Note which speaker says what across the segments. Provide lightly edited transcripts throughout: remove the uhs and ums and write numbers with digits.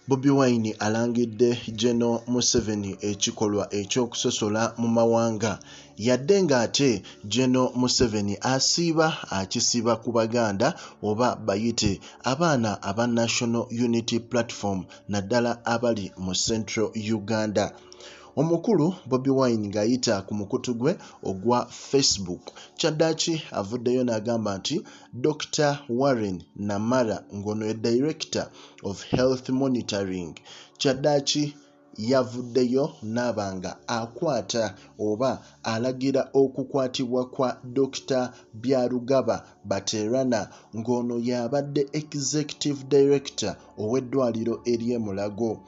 Speaker 1: Bobi Wine alangidde General Museveni ekikolwa ekyokusosola mumawanga. Yadde ng'ate General Museveni akisiba ku Baganda oba bayite abaana aba National Unity Platform naddala abali mu Central Uganda. Omukulu Bobi Wine ng'ayita ku mukutu gwe ogwa Facebook. Kyaddaaki avuddeyo n'agamba nti Dr. Warren Namara ng'ono ye Director of Health Monitoring. Kyaddaaki yavuddeyo n'abanga akwata oba alagira okukwatibwa kwa Dr. Byarugaba Baterana ng'ono y'abadde Executive Director ow'eddwaliro ery'e Mulago.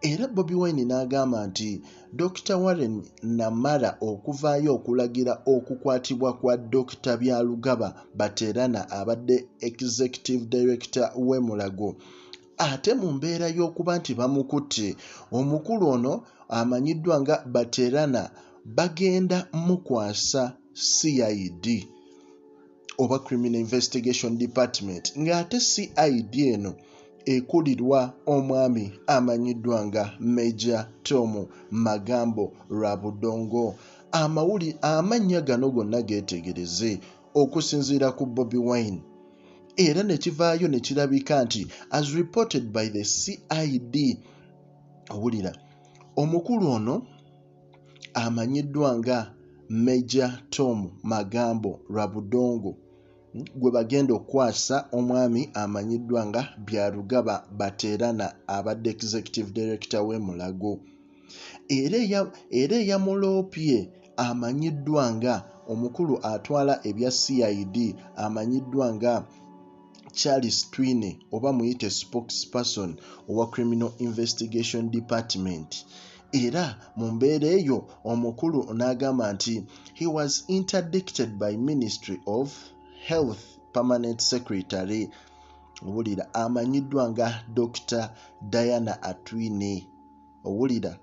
Speaker 1: Era Bobi Wine n'agamba nti Dr. Warren Namara okuvaayo okulagira okukwatibwa kwa Dr. Byarugaba Baterana abadde Executive Director w'e Mulago. Ate mu mbeera y'okuba nti bamukutte, omukulu ono amanyiddwa nga Baterana bagenda mukwasa CID oba Criminal Investigation Department ng'ate CID eno ekulirwa omwami amanyiddwa nga Major Tom Magambo Lwabudongo. Amannya gano gonna geetegereze okusinziira ku Bobi Wine. Era ne kivaayo ne kirabika nti as reported by the CID, owulira omukulu ono amanyiddwa nga Major Tom Magambo Lwabudongo gwe bagenda okukwasa omwami amanyiddwa nga Byarugaba Baterana abadde Executive Director w'e Mulago. Era eyamuloopye amanyiddwa nga omukulu atwala ebya CID amanyiddwa nga Charles Twine oba muyite spokesperson owa Criminal Investigation Department. Era mu mbeera eyo omukulu n'agamba nti he was interdicted by Ministry of Health Permanent Secretary owulira amanyiddwa nga Dr. Diana Atwine. Owulira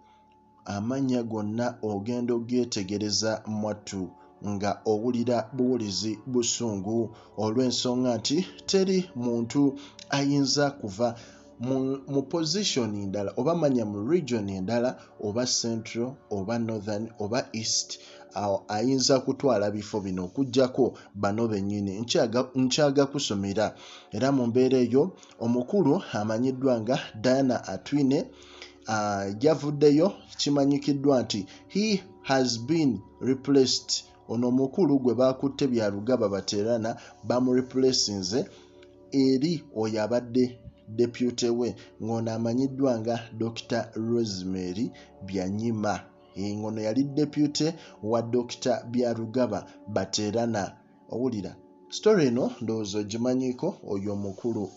Speaker 1: amannya gonna ogenda ogeetegereza mwattu nga owulira buwulizi busungu olw'ensonga nti teri muntu ayinza kuva mu position endala oba manya mu region endala oba Central oba Northern oba East ayinza kutwala bifo bino okuggyako bano bennyini nkyaga kusomera. Era mu mbeera eyo omukulu amanyiddwa nga Diana Atwine yavuddeyo kimanyikiddwa nti he has been replaced. Ono omukulu gwe bakutte Byarugaba Baterana bamureplacinze eri oyo abadde deputy we ng'ono amanyiddwa nga Dr. Rosemary Byanyima. Ngono yali deputy wa Dr. Byarugaba Baterana. Owulira story eno ndowooza ogimanyiko oyo omukulu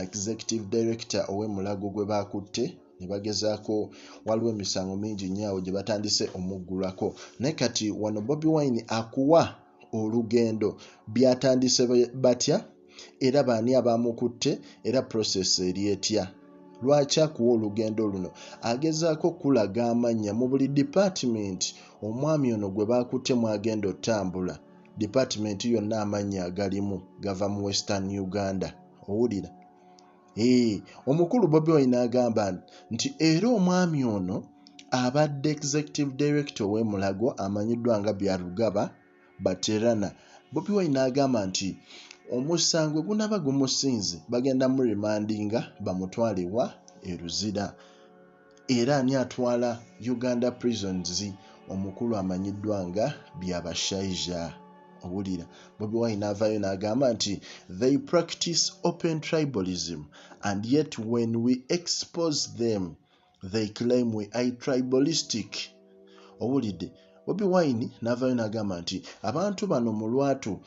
Speaker 1: Executive Director ow'e Mulago gwe bakutte ne bagezaako waliwo emisango mingi nnyo awo gye batandise omuggulako. Naye kati wano Bobi Wine akuwa olugendo byatandise batya era baani abamukutte era process eri etya. Lwaki akuwa olugendo luno? Agezaako kulaga amannya mu buli department omwami ono gwe bakutte mwagenda otambula. Department yonna amannya agalimu gava mu Western Uganda. Owulira? Omukulu Bobi Wine agamba nti era omwami ono abadde Executive Director w'e Mulago amanyiddwa nga Byarugaba Baterana. Bobi Wine agamba nti omusango gunaba gumusinze bagenda mu remandinga bamutwale wa Eruzira. Era ani atwala Uganda Prisons? Omukulu amanyiddwa nga Byabashaija. Owulira Bobi Wine avaayo n'agamba nti they practice open tribalism and yet when we expose them they claim we are tribalistic. Owulidde Bobi Wine n'avaayo n'agamba nti abantu bano mu lwatu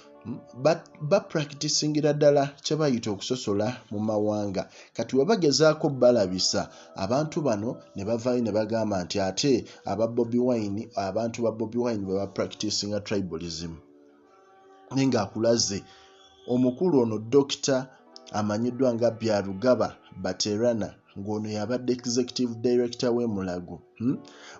Speaker 1: bapracticingira ddala kye bayita okusosola mu mawanga. Kati we bagezaako balabisa abantu bano ne bavaayo ne bagamba nti ate abantu ba Bobi Wine bwe bapracticinga tribalism. Nenga akulaze omukulu ono Dr. amanyiddwa nga Byarugaba Baterana ng'ono yabadde Executive Director w'e Mulago.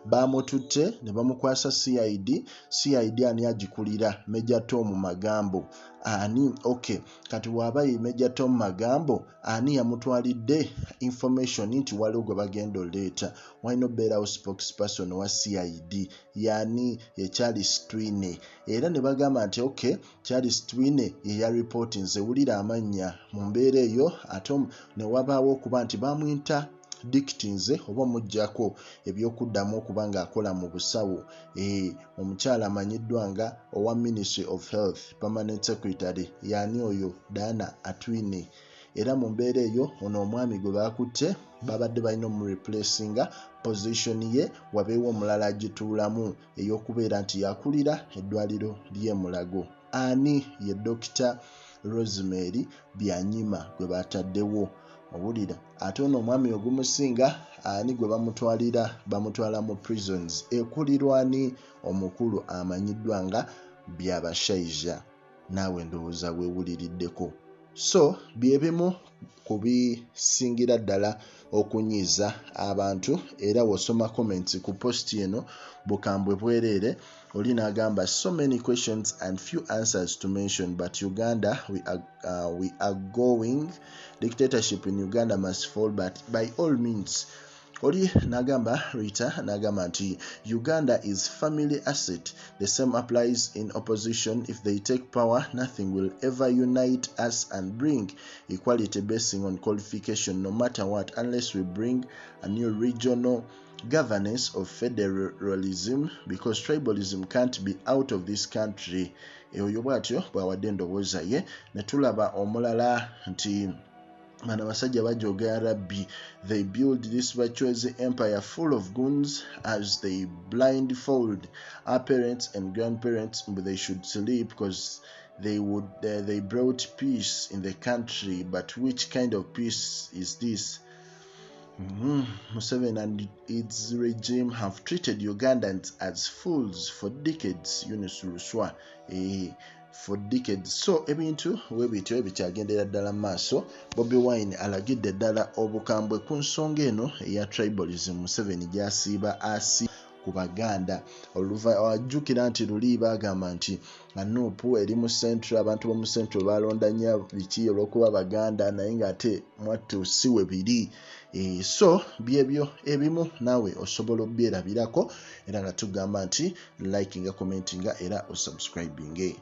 Speaker 1: bamututte ne bamukwasa CID ani agikulira Major Tom Magambo ani okay kati waba ye Major Tom Magambo ani yamutwalidde information nti waliwo gwe bagenda oleeta wino beerawo spokesperson wa CID yani ye Charles Twine era ne bagamba nti okay Charles Twine ye ya report nze wulira amanya mu mbeera eyo ate ne wabaawo okuba nti bamwinta dictinze oba mujjako ebyokuddamu okuba ng'akola mu busawo omukyala amanyiddwa nga owa Ministry of Health Permanent Secretary yani oyo Diana Atwine era mu mbeera eyo ono omwami gwe bakutte babadde balina omureplacinga position ye wabeewo omulala agituulamu ey'okubeera nti yakulira eddwaliro ly'e Mulago ani ye Dr. Rosemary Byanyima gwe bataddewo owulira ate ono omwami ogumusinga ani gwe bamutwala mu prisons ekulirwani omukulu amanyiddwa nga Byabashaija naawe ndowooza weewuliriddeko so byebimu kubisingira ddala okunyiiza abantu era wasoma comments ku post eno bukambwe bwereere oli n'agamba so many questions and few answers to mention but Uganda we are going dictatorship in Uganda must fall but by all means oli nagamba Rita nagamba nti Uganda is family asset the same applies in opposition if they take power nothing will ever unite us and bring equality basing on qualification no matter what unless we bring a new regional governance of federalism because tribalism can't be out of this country eyo bwatyo bwawadde endowooza ye ne tulaba omulala nti Bano basajja bajoga Rabbi, they build this virtuous empire full of goons as they blindfold our parents and grandparents, but they should sleep because they brought peace in the country. But which kind of peace is this? Museveni and its regime have treated Ugandans as fools for decades. Yunus Ruswa. For decades. So ebintu webityo ebikyagendera ddala maaso. Bobi Wine alagidde ddala obukambwe ku nsonga eno eya tribalism. Museveni gyasiiba asi ku Baganda. Wajjukira nti luli bagamba nti Anupu eri mu central abantu b'omu central balonda nnyo biki olw'okuba Baganda naye ng'ate mwattu si we biri. So byebyo ebimu naawe osobola obyerabirako era nga tugamba nti likinga commentinga era osubscribinge.